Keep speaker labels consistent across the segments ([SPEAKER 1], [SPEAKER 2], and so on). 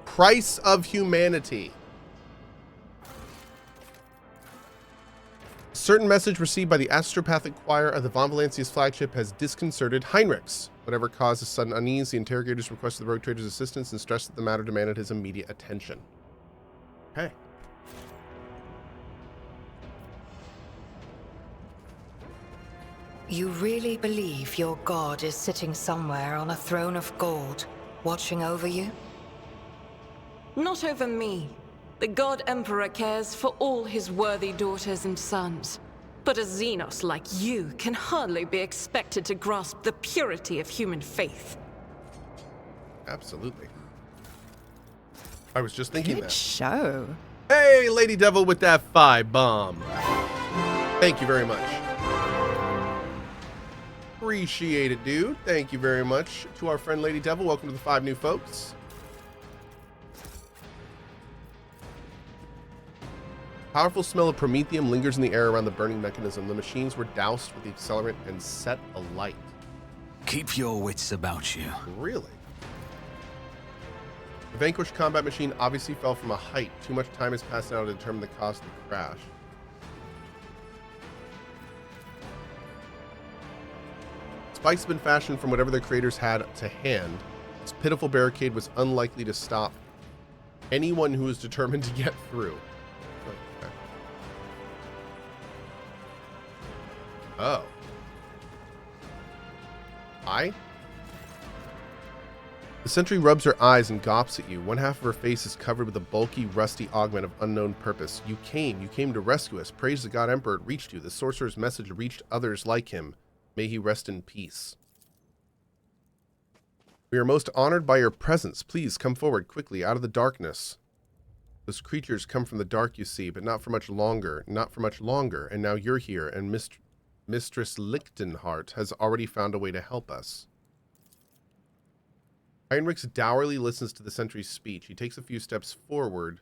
[SPEAKER 1] Price of humanity. Certain message received by the astropathic choir of the Von Valancia's flagship has disconcerted Heinrichs. Whatever caused his sudden unease, the interrogators requested the rogue trader's assistance and stressed that the matter demanded his immediate attention. Okay.
[SPEAKER 2] You really believe your god is sitting somewhere on a throne of gold, watching over you?
[SPEAKER 3] Not over me. The God Emperor cares for all his worthy daughters and sons. But a Xenos like you can hardly be expected to grasp the purity of human faith.
[SPEAKER 1] Absolutely. I was just thinking that.
[SPEAKER 4] Show.
[SPEAKER 1] Hey, Lady Devil with that 5 bomb. Thank you very much. Appreciate it, dude. Thank you very much to our friend Lady Devil. Welcome to the 5 new folks. Powerful smell of promethium lingers in the air around the burning mechanism. The machines were doused with the accelerant and set alight.
[SPEAKER 5] Keep your wits about you.
[SPEAKER 1] Really? The vanquished combat machine obviously fell from a height. Too much time has passed now to determine the cause of the crash. Spikes have been fashioned from whatever their creators had to hand. This pitiful barricade was unlikely to stop anyone who was determined to get through. Okay. Oh. The sentry rubs her eyes and gawps at you. One half of her face is covered with a bulky, rusty augment of unknown purpose. You came to rescue us. Praise the God Emperor, it reached you. The sorcerer's message reached others like him. May he rest in peace. We are most honored by your presence. Please come forward quickly out of the darkness. Those creatures come from the dark, you see, but not for much longer. Not for much longer. And now you're here, and Mistress Lichtenhart has already found a way to help us. Heinrichs dourly listens to the sentry's speech. He takes a few steps forward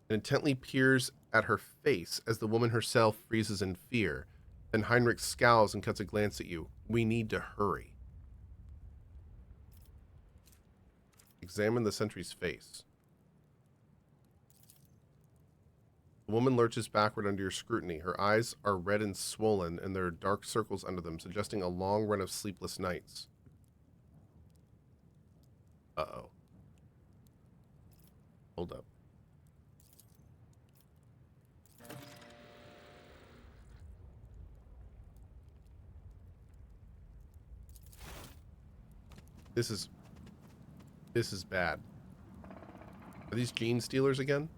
[SPEAKER 1] and intently peers at her face as the woman herself freezes in fear. Then Heinrich scowls and cuts a glance at you. We need to hurry. Examine the sentry's face. The woman lurches backward under your scrutiny. Her eyes are red and swollen, and there are dark circles under them, suggesting a long run of sleepless nights. Uh-oh. Hold up. This is bad. Are these gene stealers again?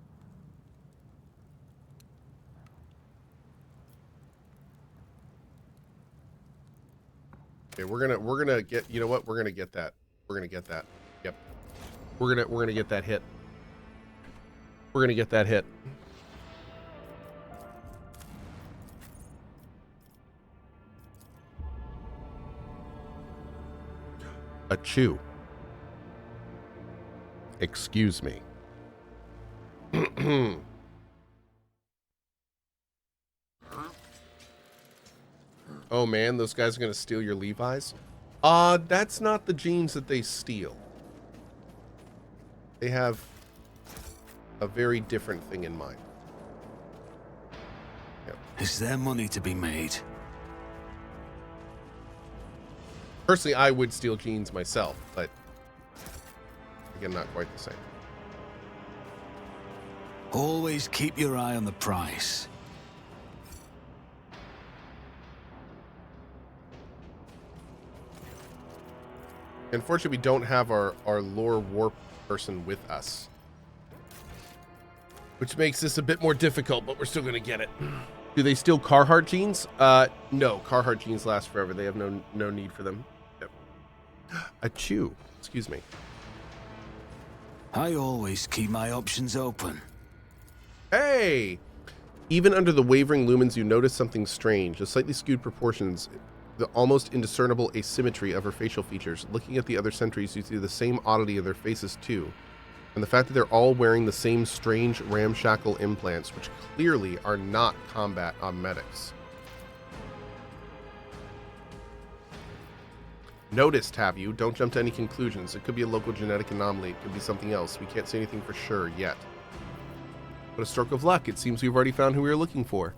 [SPEAKER 1] Okay, we're gonna get, you know what? We're gonna get that. We're gonna get that. Yep. We're gonna get that hit. We're gonna get that hit. A chew. Excuse me. Oh man, those guys are gonna steal your Levi's? That's not the jeans that they steal. They have a very different thing in mind. Yep.
[SPEAKER 5] Is there money to be made?
[SPEAKER 1] Personally, I would steal jeans myself, but again, not quite the same.
[SPEAKER 5] Always keep your eye on the price.
[SPEAKER 1] Unfortunately, we don't have our lore warp person with us, which makes this a bit more difficult, but we're still going to get it. Do they steal Carhartt jeans? No, Carhartt jeans last forever. They have no need for them. Yep. A chew. Excuse me.
[SPEAKER 5] I always keep my options open.
[SPEAKER 1] Hey! Even under the wavering lumens, you notice something strange. The slightly skewed proportions, the almost indiscernible asymmetry of her facial features. Looking at the other sentries, you see the same oddity in their faces too. And the fact that they're all wearing the same strange ramshackle implants, which clearly are not combat medics. Noticed, have you? Don't jump to any conclusions. It could be a local genetic anomaly. It could be something else. We can't say anything for sure yet. But a stroke of luck. It seems we've already found who we were looking for.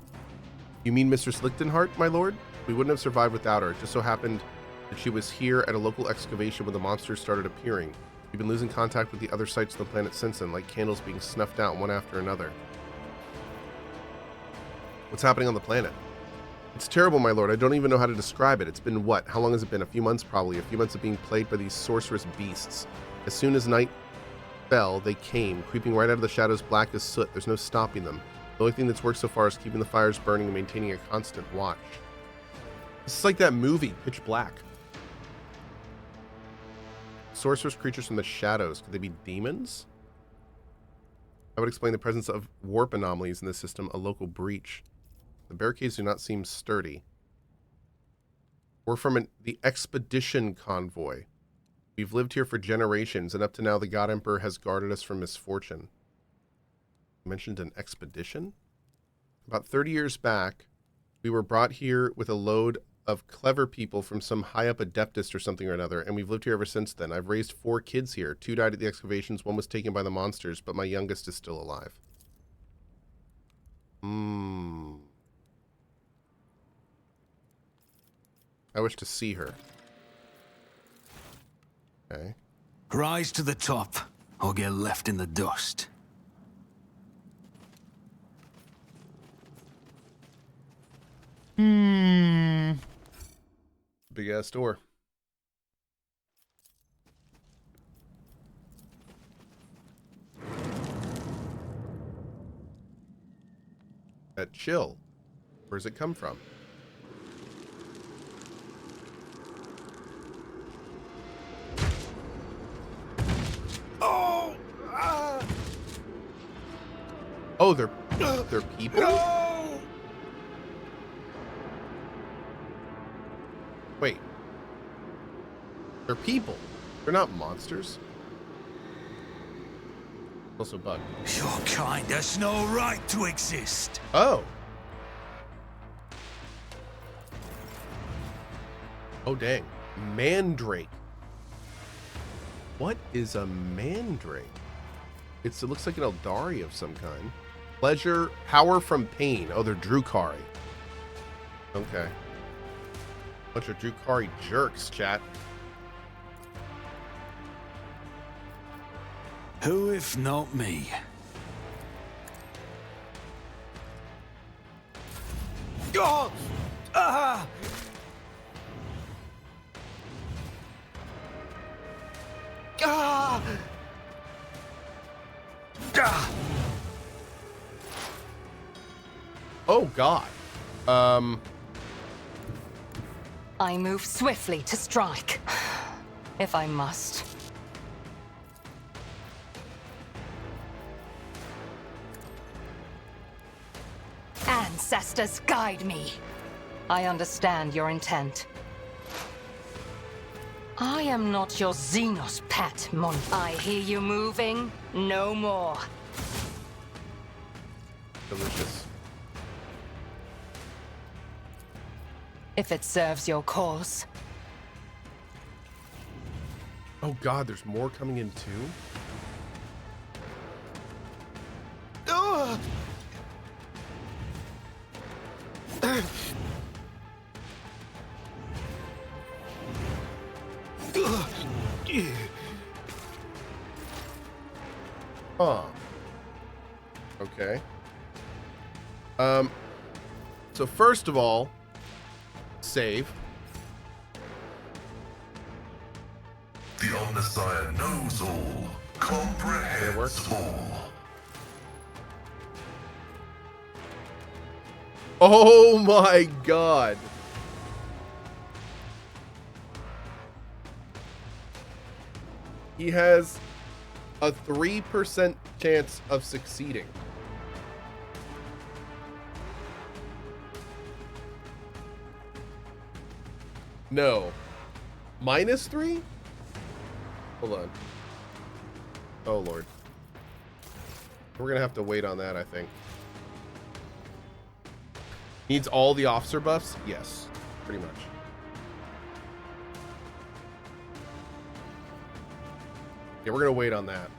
[SPEAKER 1] You mean Mistress Lichtenhart, my lord? We wouldn't have survived without her. It just so happened that she was here at a local excavation when the monsters started appearing. We've been losing contact with the other sites on the planet since then, like candles being snuffed out one after another. What's happening on the planet? It's terrible, my lord. I don't even know how to describe it. It's been what? How long has it been? A few months, probably. A few months of being plagued by these sorcerous beasts. As soon as night fell, they came, creeping right out of the shadows black as soot. There's no stopping them. The only thing that's worked so far is keeping the fires burning and maintaining a constant watch. This is like that movie, Pitch Black. Sorcerous creatures from the shadows. Could they be demons? That would explain the presence of warp anomalies in the system, a local breach. The barricades do not seem sturdy. We're from the expedition convoy. We've lived here for generations, and up to now the God Emperor has guarded us from misfortune. You mentioned an expedition? About 30 years back, we were brought here with a load of clever people from some high-up adeptus or something or another, and we've lived here ever since then. I've raised 4 kids here. 2 died at the excavations, 1 was taken by the monsters, but my youngest is still alive. I wish to see her. Okay.
[SPEAKER 5] Rise to the top, or get left in the dust.
[SPEAKER 1] Big ass door. That chill. Where does it come from?
[SPEAKER 5] Oh!
[SPEAKER 1] Oh, they're people?
[SPEAKER 5] No!
[SPEAKER 1] Wait. They're people. They're not monsters. Also bug.
[SPEAKER 5] Your kind has no right to exist.
[SPEAKER 1] Oh. Oh, dang. Mandrake. What is a mandrake? It looks like an Eldari of some kind. Pleasure, power from pain. Oh, they're Drukari. Okay. Bunch of Drukari jerks, chat.
[SPEAKER 5] Who if not me? Oh! Ah! Ah! Ah!
[SPEAKER 1] Oh, God.
[SPEAKER 2] I move swiftly to strike, if I must. Ancestors, guide me. I understand your intent. I am not your Xenos pet, Mon. I hear you moving. No more.
[SPEAKER 1] Delicious.
[SPEAKER 2] If it serves your cause.
[SPEAKER 1] Oh, God, there's more coming in, too?
[SPEAKER 5] Ah!
[SPEAKER 1] Huh. Okay. So first of all, save.
[SPEAKER 4] The Omnissiah knows all, comprehends all.
[SPEAKER 1] Oh my God. He has a 3% chance of succeeding. No. -3? Hold on. Oh, Lord. We're going to have to wait on that, I think. Needs all the officer buffs? Yes, pretty much. Yeah, we're gonna wait on that.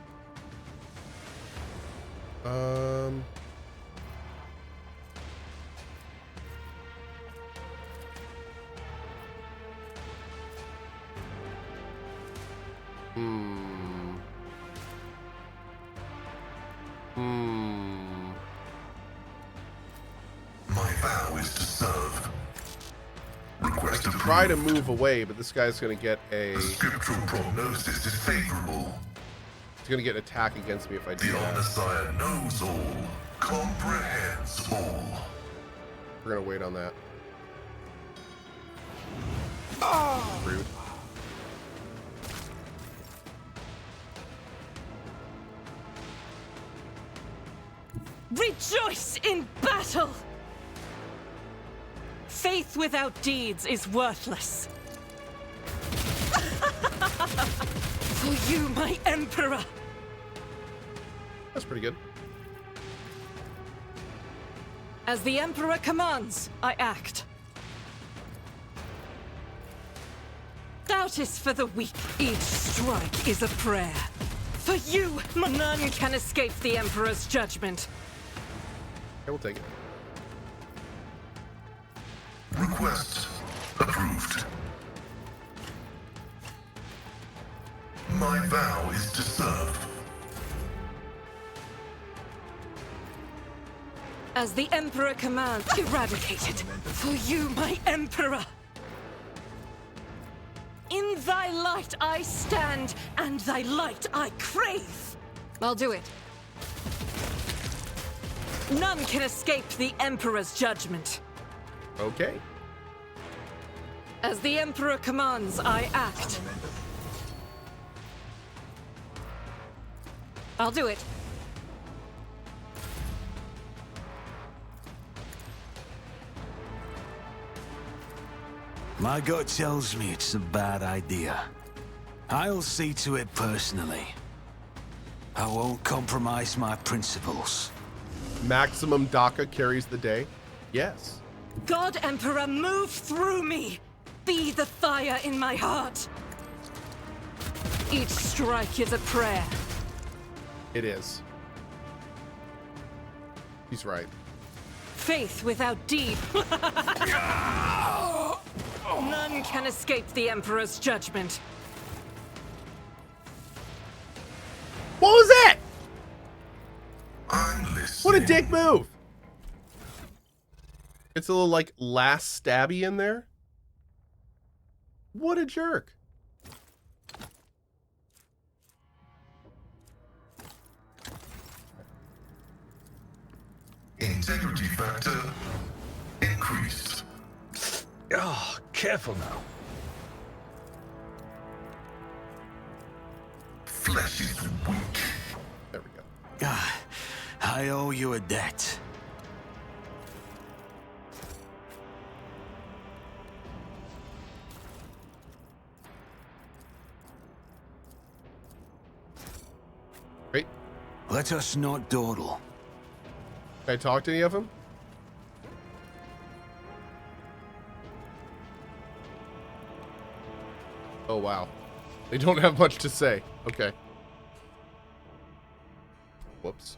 [SPEAKER 4] My vow is to serve. Request approved.
[SPEAKER 1] Try to move away, but this guy's gonna get a.
[SPEAKER 4] The scriptural prognosis is favorable.
[SPEAKER 1] He's gonna get an attack against me if I do
[SPEAKER 4] The
[SPEAKER 1] that.
[SPEAKER 4] Messiah knows all, comprehends all.
[SPEAKER 1] We're gonna wait on that. Rude.
[SPEAKER 3] Rejoice in battle! Faith without deeds is worthless. For you, my Emperor!
[SPEAKER 1] That's pretty good.
[SPEAKER 3] As the Emperor commands, I act. Doubt is for the weak. Each strike is a prayer. For you, none can escape the Emperor's judgment.
[SPEAKER 1] Okay, we'll take it.
[SPEAKER 4] Request approved. My vow is to serve.
[SPEAKER 3] As the Emperor commands, eradicated. For you, my Emperor! In thy light I stand, and thy light I crave! I'll do it. None can escape the Emperor's judgment.
[SPEAKER 1] Okay.
[SPEAKER 3] As the Emperor commands, I act. I'll do it.
[SPEAKER 5] My gut tells me it's a bad idea. I'll see to it personally. I won't compromise my principles.
[SPEAKER 1] Maximum DACA carries the day. Yes.
[SPEAKER 3] God Emperor, move through me! Be the fire in my heart! Each strike is a prayer.
[SPEAKER 1] It is. He's right.
[SPEAKER 3] Faith without deed. None can escape the Emperor's judgment.
[SPEAKER 1] What was that?
[SPEAKER 4] I'm listening.
[SPEAKER 1] What a dick move. It's a little like last stabby in there. What a jerk.
[SPEAKER 4] Integrity factor increased.
[SPEAKER 6] Oh, careful now.
[SPEAKER 4] Flesh is weak.
[SPEAKER 1] There we go.
[SPEAKER 5] Ah, I owe you a debt.
[SPEAKER 1] Great.
[SPEAKER 5] Let us not dawdle.
[SPEAKER 1] Can I talk to any of them? Oh, wow. They don't have much to say. Okay. Whoops.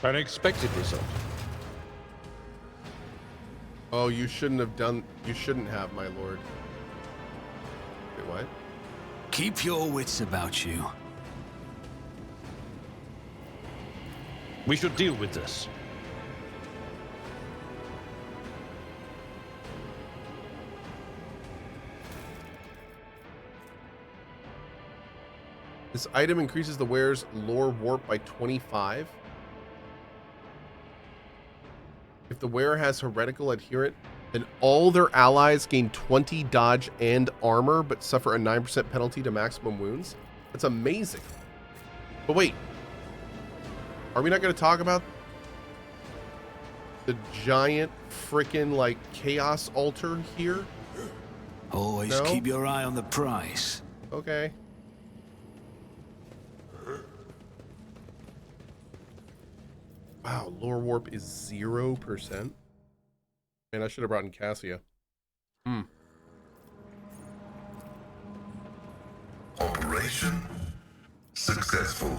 [SPEAKER 6] Unexpected result.
[SPEAKER 1] Oh, you shouldn't have, my lord. Wait, what?
[SPEAKER 5] Keep your wits about you.
[SPEAKER 6] We should deal with this.
[SPEAKER 1] This item increases the wearer's lore warp by 25. If the wearer has heretical adherent, then all their allies gain 20 dodge and armor, but suffer a 9% penalty to maximum wounds. That's amazing. But wait, are we not going to talk about the giant frickin' like chaos altar here?
[SPEAKER 5] Always
[SPEAKER 1] No?
[SPEAKER 5] keep your eye on the prize.
[SPEAKER 1] Okay. Wow, lore warp is 0%. Man, I should have brought in Cassia.
[SPEAKER 4] Operation successful.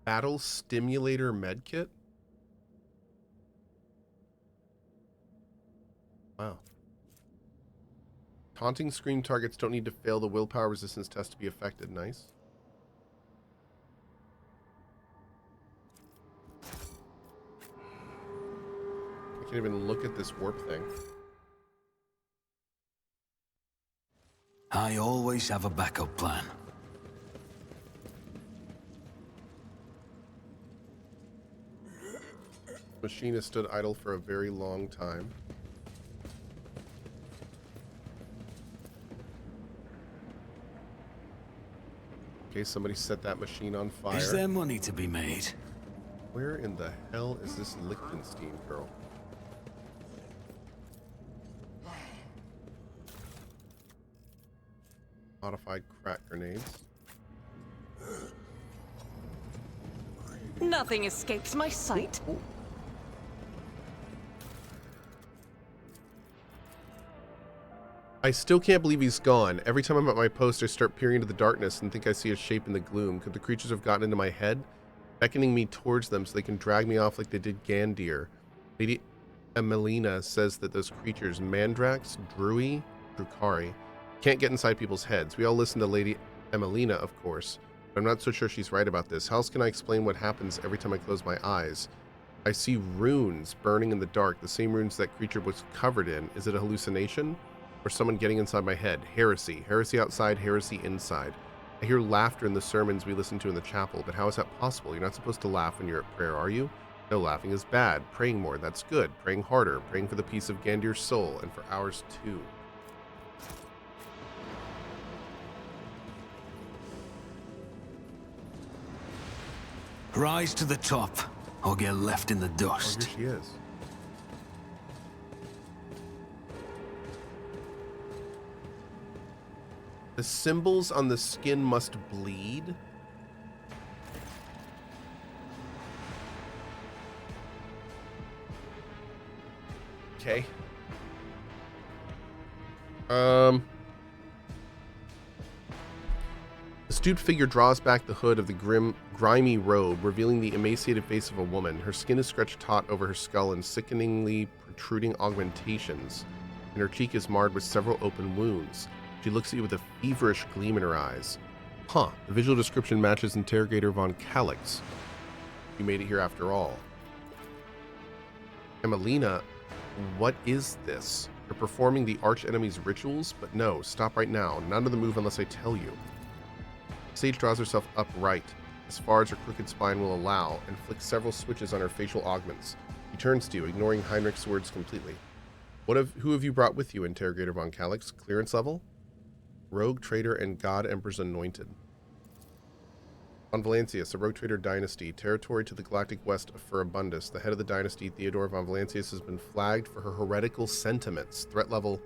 [SPEAKER 1] Battle stimulator medkit? Wow. Taunting scream targets don't need to fail the willpower resistance test to be affected. Nice. I can't even look at this warp thing.
[SPEAKER 5] I always have a backup plan.
[SPEAKER 1] Machine has stood idle for a very long time. Okay, somebody set that machine on fire.
[SPEAKER 5] Is there money to be made?
[SPEAKER 1] Where in the hell is this Liechtenstein girl? Modified crack grenades.
[SPEAKER 3] Nothing escapes my sight.
[SPEAKER 1] Ooh. I still can't believe he's gone. Every time I'm at my post, I start peering into the darkness and think I see a shape in the gloom. Could the creatures have gotten into my head, beckoning me towards them so they can drag me off like they did Gandir? Lady Emilina says that those creatures, Mandrax, Drukari, can't get inside people's heads. We all listen to Lady Emilina, of course, but I'm not so sure she's right about this. How else can I explain what happens every time I close my eyes? I see runes burning in the dark, the same runes that creature was covered in. Is it a hallucination? Or someone getting inside my head? Heresy. Heresy outside, heresy inside. I hear laughter in the sermons we listen to in the chapel, but how is that possible? You're not supposed to laugh when you're at prayer, are you? No, laughing is bad. Praying more, that's good. Praying harder. Praying for the peace of Gandir's soul, and for ours too.
[SPEAKER 5] Rise to the top, or get left in the
[SPEAKER 1] Oh,
[SPEAKER 5] dust.
[SPEAKER 1] here she is. The symbols on the skin must bleed. Okay. The stooped figure draws back the hood of the grimy robe, revealing the emaciated face of a woman. Her skin is stretched taut over her skull in sickeningly protruding augmentations, and her cheek is marred with several open wounds. She looks at you with a feverish gleam in her eyes. Huh, the visual description matches Interrogator von Calix. You made it here after all. Emilina, what is this? You're performing the arch-enemy's rituals? But no, stop right now. None of the move unless I tell you. Sage draws herself upright, as far as her crooked spine will allow, and flicks several switches on her facial augments. He turns to you, ignoring Heinrich's words completely. Who have you brought with you, Interrogator von Calix? Clearance level? Rogue Trader and God Emperor's Anointed. Von Valancius, a Rogue Trader dynasty, territory to the galactic west of Furibundus. The head of the dynasty, Theodore von Valancius, has been flagged for her heretical sentiments. Threat level.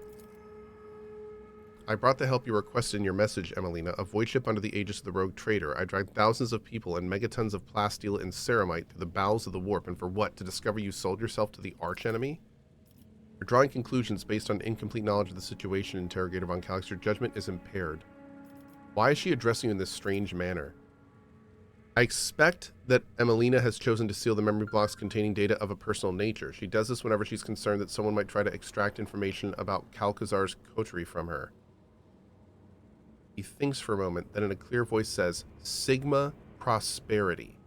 [SPEAKER 1] I brought the help you requested in your message, Emilina, a void ship under the aegis of the Rogue Trader. I dragged thousands of people and megatons of plasteel and ceramite through the bowels of the warp, and for what? To discover you sold yourself to the archenemy? You're drawing conclusions based on incomplete knowledge of the situation, Interrogator von Calix. Your judgment is impaired. Why is she addressing you in this strange manner? I expect that Emilina has chosen to seal the memory blocks containing data of a personal nature. She does this whenever she's concerned that someone might try to extract information about Calcazar's coterie from her. He thinks for a moment, then in a clear voice says, Sigma Prosperity.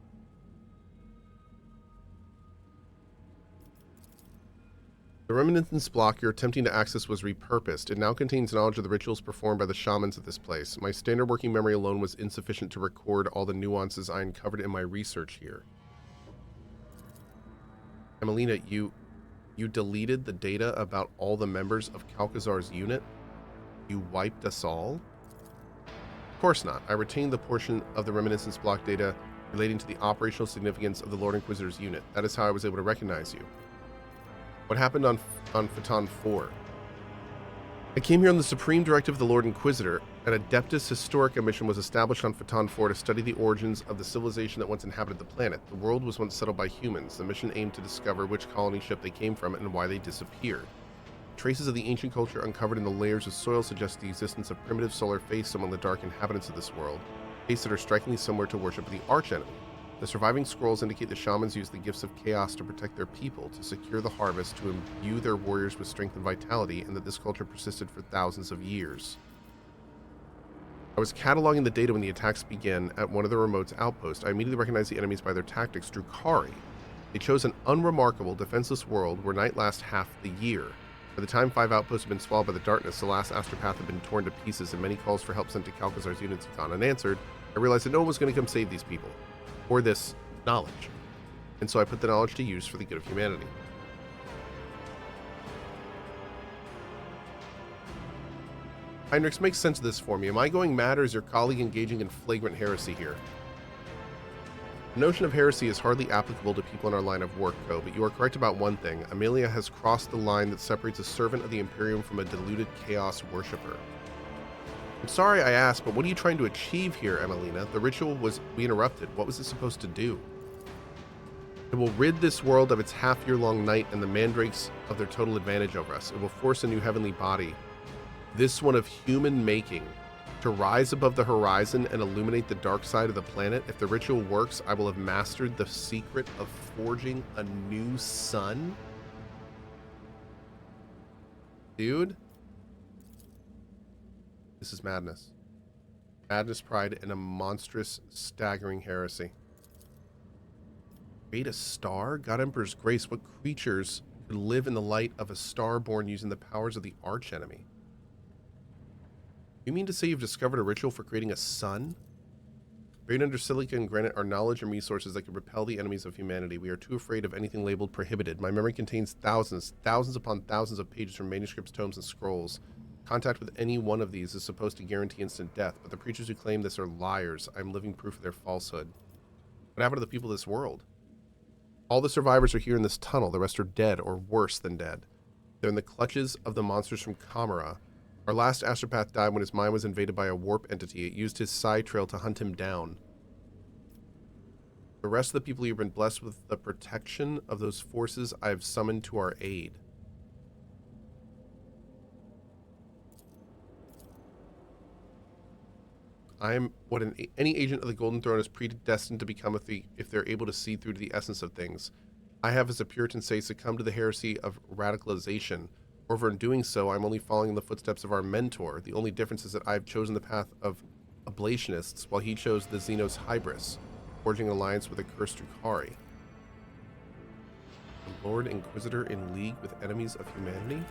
[SPEAKER 1] The reminiscence block you're attempting to access was repurposed. It now contains knowledge of the rituals performed by the shamans of this place. My standard working memory alone was insufficient to record all the nuances I uncovered in my research here. Emilina, you deleted the data about all the members of Calcazar's unit? You wiped us all? Of course not. I retained the portion of the reminiscence block data relating to the operational significance of the Lord Inquisitor's unit. That is how I was able to recognize you. What happened on Phaeton 4? I came here on the supreme directive of the Lord Inquisitor. An Adeptus Historica mission was established on Phaeton 4 to study the origins of the civilization that once inhabited the planet. The world was once settled by humans. The mission aimed to discover which colony ship they came from and why they disappeared. Traces of the ancient culture uncovered in the layers of soil suggest the existence of primitive solar faiths among the dark inhabitants of this world, faiths that are strikingly similar to worship of the archenemy. The surviving scrolls indicate the shamans used the gifts of chaos to protect their people, to secure the harvest, to imbue their warriors with strength and vitality, and that this culture persisted for thousands of years. I was cataloging the data when the attacks began at one of the remote's outposts. I immediately recognized the enemies by their tactics, Drukhari. They chose an unremarkable, defenseless world where night lasts half the year. By the time 5 outposts had been swallowed by the darkness, the last astropath had been torn to pieces, and many calls for help sent to CohhCarnage's units had gone unanswered. I realized that no one was going to come save these people, or this knowledge, and so I put the knowledge to use for the good of humanity. Heinrichs, makes sense of this for me. Am I going mad, or is your colleague engaging in flagrant heresy here? The notion of heresy is hardly applicable to people in our line of work, Cohh, but you are correct about one thing. Amelia has crossed the line that separates a servant of the Imperium from a deluded chaos worshipper. I'm sorry I asked, but what are you trying to achieve here, Emilina? The ritual we interrupted. What was it supposed to do? It will rid this world of its half-year-long night and the mandrakes of their total advantage over us. It will force a new heavenly body, this one of human making, to rise above the horizon and illuminate the dark side of the planet. If the ritual works, I will have mastered the secret of forging a new sun. Dude. This is madness. Madness, pride, and a monstrous, staggering heresy. Create a star? God Emperor's grace. What creatures could live in the light of a star born using the powers of the archenemy? You mean to say you've discovered a ritual for creating a sun? Buried under silica and granite are knowledge and resources that could repel the enemies of humanity. We are too afraid of anything labeled prohibited. My memory contains thousands upon thousands of pages from manuscripts, tomes, and scrolls. Contact with any one of these is supposed to guarantee instant death, but the preachers who claim this are liars. I'm living proof of their falsehood. What happened to the people of this world? All the survivors are here in this tunnel. The rest are dead, or worse than dead. They're in the clutches of the monsters from Kamara. Our last astropath died when his mind was invaded by a warp entity. It used his psi trail to hunt him down. The rest of the people you've been blessed with the protection of those forces I have summoned to our aid. I am what any agent of the Golden Throne is predestined to become if they're able to see through to the essence of things. I have, as a Puritan say, succumbed to the heresy of radicalization. However, in doing so, I'm only following in the footsteps of our mentor. The only difference is that I've chosen the path of ablationists, while he chose the Xenos Hybris, forging an alliance with a cursed Drukhari. The Lord Inquisitor in league with enemies of humanity?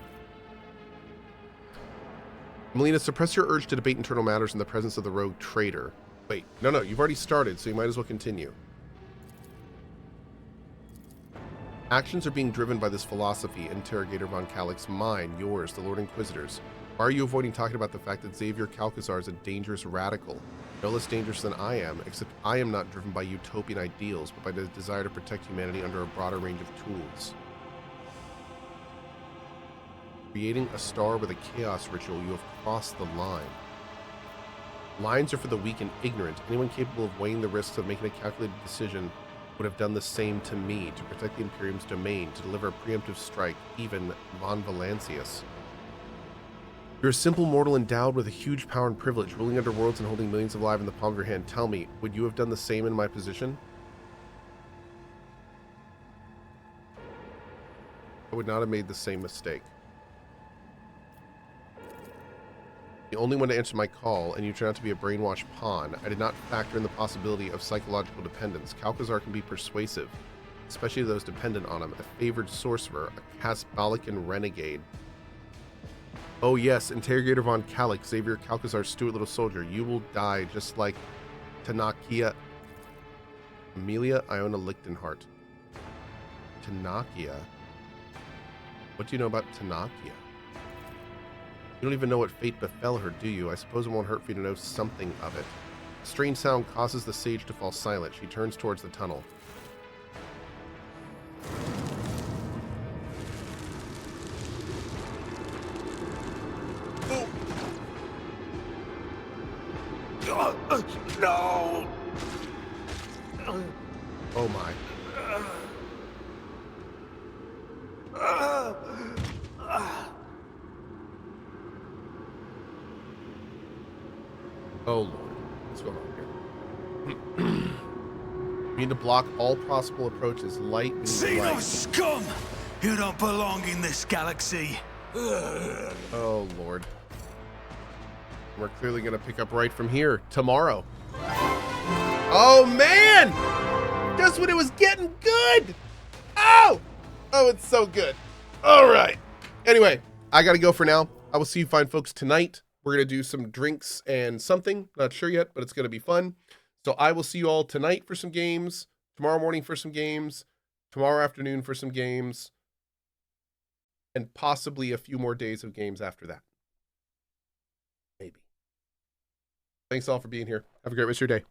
[SPEAKER 1] Melina, suppress your urge to debate internal matters in the presence of the rogue traitor. Wait, no, you've already started, so you might as well continue. Actions are being driven by this philosophy, Interrogator von Kalik's, mine, yours, the Lord Inquisitor's. Why are you avoiding talking about the fact that Xavier Calcazar is a dangerous radical? No less dangerous than I am, except I am not driven by utopian ideals, but by the desire to protect humanity under a broader range of tools. Creating a star with a chaos ritual, you have crossed the line. Lines are for the weak and ignorant. Anyone capable of weighing the risks of making a calculated decision would have done the same to me, to protect the Imperium's domain, to deliver a preemptive strike, even von Valancius. You're a simple mortal endowed with a huge power and privilege, ruling under worlds and holding millions alive in the palm of your hand. Tell me, would you have done the same in my position? I would not have made the same mistake. The only one to answer my call, and you turned out to be a brainwashed pawn. I did not factor in the possibility of psychological dependence. Calcazar can be persuasive, especially to those dependent on him. A favored sorcerer, a Casbalican renegade. Oh yes, Interrogator von Kalik, Xavier Calcazar's Stuart Little Soldier. You will die just like Tanakia. Amelia Iona Lichtenhart. Tanakia? What do you know about Tanakia? You don't even know what fate befell her, do you? I suppose it won't hurt for you to know something of it. A strange sound causes the sage to fall silent. She turns towards the tunnel.
[SPEAKER 5] No!
[SPEAKER 1] Oh my. Oh Lord. What's going on here? We need to block all possible approaches. Light and
[SPEAKER 5] Xeno
[SPEAKER 1] light.
[SPEAKER 5] scum! You don't belong in this galaxy.
[SPEAKER 1] Oh Lord. We're clearly gonna pick up right from here tomorrow. Oh man! Just when it was getting good! Oh! Oh, it's so good. All right. Anyway, I gotta go for now. I will see you fine folks tonight. We're gonna do some drinks and something. Not sure yet, but it's gonna be fun. So I will see you all tonight for some games, tomorrow morning for some games, tomorrow afternoon for some games, and possibly a few more days of games after that. Maybe. Thanks all for being here. Have a great rest of your day.